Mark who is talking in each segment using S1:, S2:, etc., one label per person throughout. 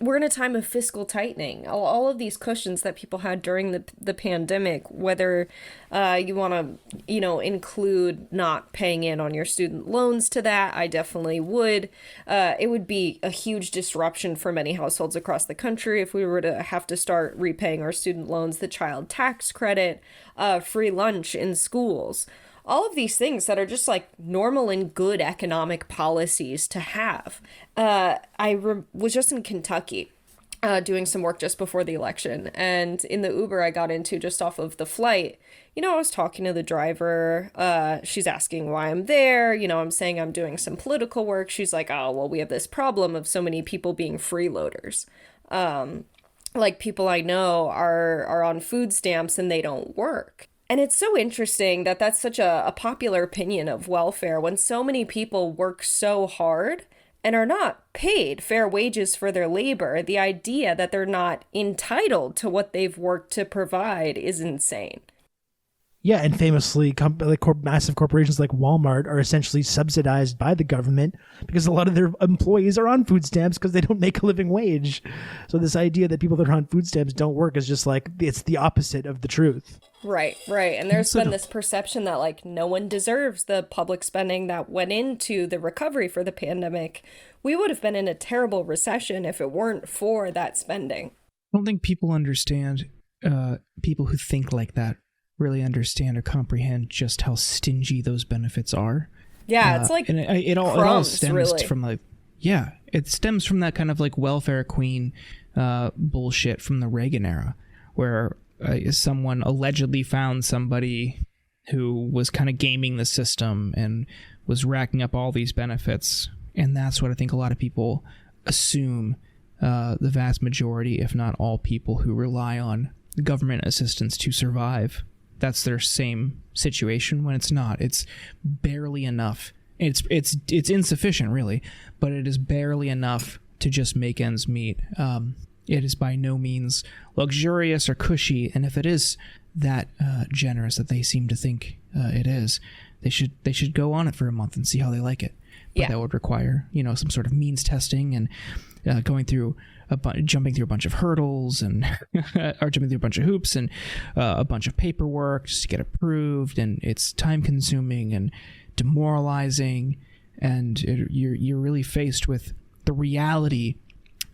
S1: we're in a time of fiscal tightening. All of these cushions that people had during the pandemic, whether you want to, include not paying in on your student loans to that, I definitely would. It would be a huge disruption for many households across the country if we were to have to start repaying our student loans, the child tax credit, free lunch in schools. All of these things that are just like normal and good economic policies to have. Was just in Kentucky doing some work just before the election. And in the Uber I got into just off of the flight, I was talking to the driver. She's asking why I'm there. I'm saying I'm doing some political work. She's like, oh, well, we have this problem of so many people being freeloaders. Like people I know are on food stamps and they don't work. And it's so interesting that that's such a popular opinion of welfare when so many people work so hard and are not paid fair wages for their labor. The idea that they're not entitled to what they've worked to provide is insane.
S2: Yeah, and famously, massive corporations like Walmart are essentially subsidized by the government because a lot of their employees are on food stamps because they don't make a living wage. So this idea that people that are on food stamps don't work is just like, it's the opposite of the truth.
S1: Right. And there's been this perception that like no one deserves the public spending that went into the recovery for the pandemic. We would have been in a terrible recession if it weren't for that spending.
S3: I don't think people understand, people who think like that really understand or comprehend just how stingy those benefits are.
S1: Yeah, it's like
S3: and it all stems
S1: really.
S3: from it stems from that kind of like welfare queen bullshit from the Reagan era, where someone allegedly found somebody who was kind of gaming the system and was racking up all these benefits, and that's what I think a lot of people assume. The vast majority, if not all people who rely on government assistance to survive, that's their same situation, when it's not. It's barely enough. It's insufficient, really, but it is barely enough to just make ends meet. It is by no means luxurious or cushy, and if it is that generous that they seem to think it is, they should go on it for a month and see how they like it. But that would require, some sort of means testing and jumping through a bunch of hurdles and or jumping through a bunch of hoops and a bunch of paperwork just to get approved, and it's time consuming and demoralizing, and you're really faced with the reality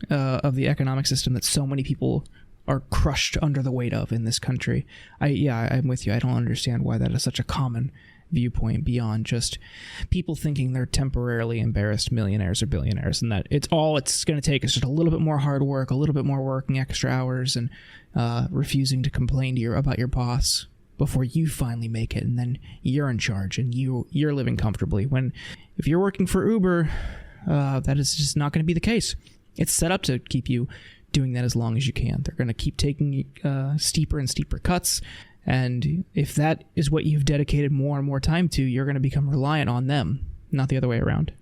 S3: of the economic system that so many people are crushed under the weight of in this country. I'm with you. I don't understand why that is such a common viewpoint beyond just people thinking they're temporarily embarrassed millionaires or billionaires, and that it's going to take is just a little bit more hard work, a little bit more working extra hours, and refusing to complain about your boss before you finally make it, and then you're in charge and you're living comfortably. When if you're working for Uber, that is just not going to be the case. It's set up to keep you doing that as long as you can. They're going to keep taking steeper and steeper cuts. And if that is what you've dedicated more and more time to, you're going to become reliant on them, not the other way around.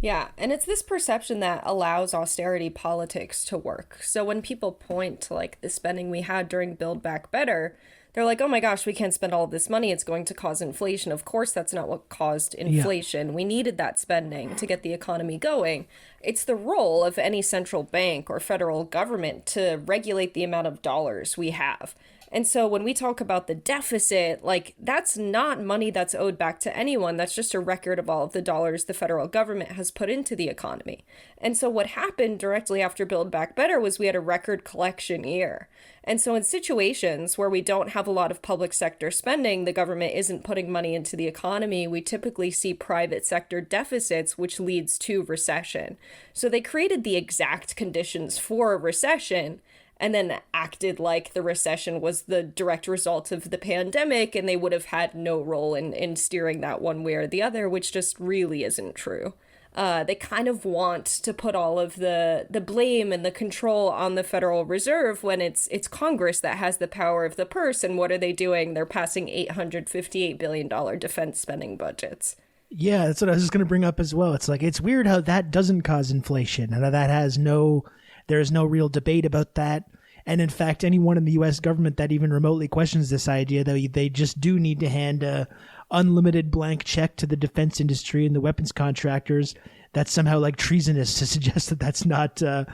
S1: Yeah, and it's this perception that allows austerity politics to work. So when people point to like the spending we had during Build Back Better, they're like, oh my gosh, we can't spend all of this money. It's going to cause inflation. Of course, that's not what caused inflation. Yeah. We needed that spending to get the economy going. It's the role of any central bank or federal government to regulate the amount of dollars we have. And so when we talk about the deficit, like that's not money that's owed back to anyone. That's just a record of all of the dollars the federal government has put into the economy. And so what happened directly after Build Back Better was we had a record collection year. And so in situations where we don't have a lot of public sector spending, the government isn't putting money into the economy, we typically see private sector deficits, which leads to recession. So they created the exact conditions for a recession and then acted like the recession was the direct result of the pandemic and they would have had no role in steering that one way or the other, which just really isn't true. They kind of want to put all of the blame and the control on the Federal Reserve when it's Congress that has the power of the purse. And what are they doing? They're passing $858 billion defense spending budgets.
S2: Yeah, that's what I was just going to bring up as well. It's like, it's weird how that doesn't cause inflation and that there's no real debate about that. And in fact, anyone in the U.S. government that even remotely questions this idea, though, they just do need to hand a unlimited blank check to the defense industry and the weapons contractors. that's somehow like treasonous to suggest that that's not a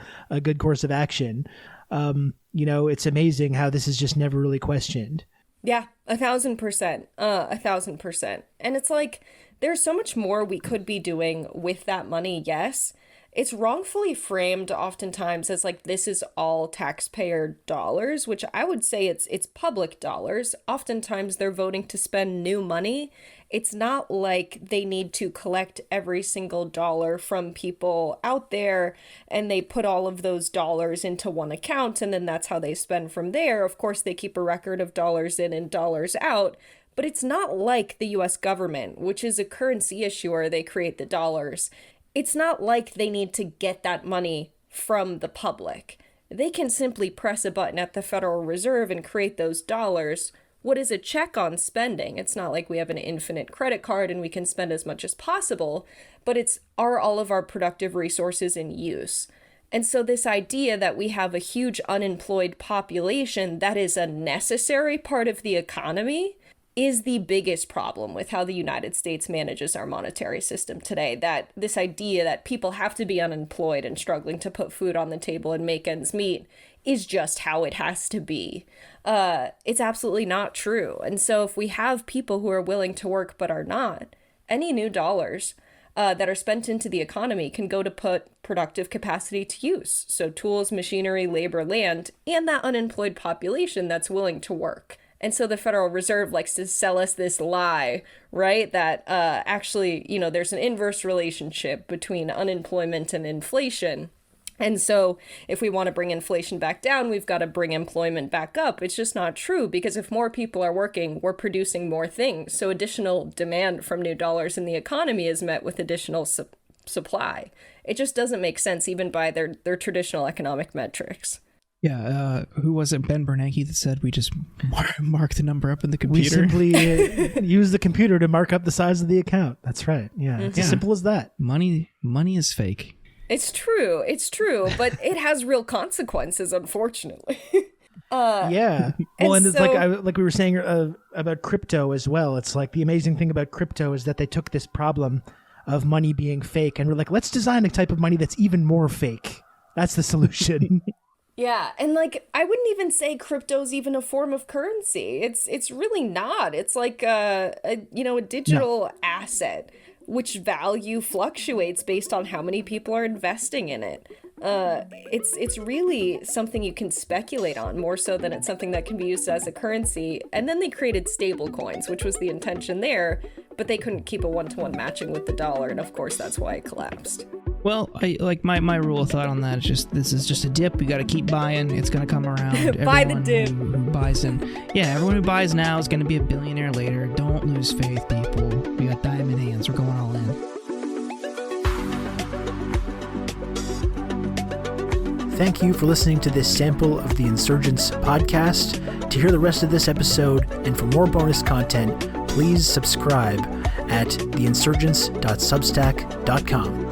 S2: good course of action. It's amazing how this is just never really questioned.
S1: Yeah, 1,000%. 1,000%. And it's like, there's so much more we could be doing with that money, yes. It's wrongfully framed oftentimes as like, this is all taxpayer dollars, which I would say it's public dollars. Oftentimes they're voting to spend new money. It's not like they need to collect every single dollar from people out there and they put all of those dollars into one account and then that's how they spend from there. Of course, they keep a record of dollars in and dollars out, but it's not like the US government, which is a currency issuer. They create the dollars. It's not like they need to get that money from the public. They can simply press a button at the Federal Reserve and create those dollars. What is a check on spending? It's not like we have an infinite credit card and we can spend as much as possible, but are all of our productive resources in use? And so this idea that we have a huge unemployed population that is a necessary part of the economy is the biggest problem with how the United States manages our monetary system today. That this idea that people have to be unemployed and struggling to put food on the table and make ends meet is just how it has to be. It's absolutely not true. And so if we have people who are willing to work but are not, any new dollars that are spent into the economy can go to put productive capacity to use. So tools, machinery, labor, land, and that unemployed population that's willing to work. And so the Federal Reserve likes to sell us this lie, right? That actually, there's an inverse relationship between unemployment and inflation. And so if we want to bring inflation back down, we've got to bring employment back up. It's just not true, because if more people are working, we're producing more things. So additional demand from new dollars in the economy is met with additional supply. It just doesn't make sense even by their traditional economic metrics.
S3: Yeah, who was it? Ben Bernanke that said we just mark the number up in the computer.
S2: We simply use the computer to mark up the size of the account. That's right. Yeah, it's as simple as that.
S3: Money is fake.
S1: It's true, but it has real consequences, unfortunately.
S2: Yeah. Well, and it's like we were saying about crypto as well. It's like the amazing thing about crypto is that they took this problem of money being fake and we're like, let's design a type of money that's even more fake. That's the solution.
S1: Yeah, and I wouldn't even say crypto's even a form of currency. It's really not. It's like a digital asset, which value fluctuates based on how many people are investing in it. It's really something you can speculate on more so than it's something that can be used as a currency. And then they created stable coins, which was the intention there, but they couldn't keep a one-to-one matching with the dollar, and of course that's why it collapsed.
S3: Well, my rule of thought on that is just, this is just a dip. We got to keep buying. It's going to come around.
S1: Buy the dip.
S3: Who buys in. Yeah, everyone who buys now is going to be a billionaire later. Don't lose faith, people. We got diamond hands. We're going all in.
S2: Thank you for listening to this sample of the Insurgents podcast. To hear the rest of this episode and for more bonus content, please subscribe at theinsurgents.substack.com.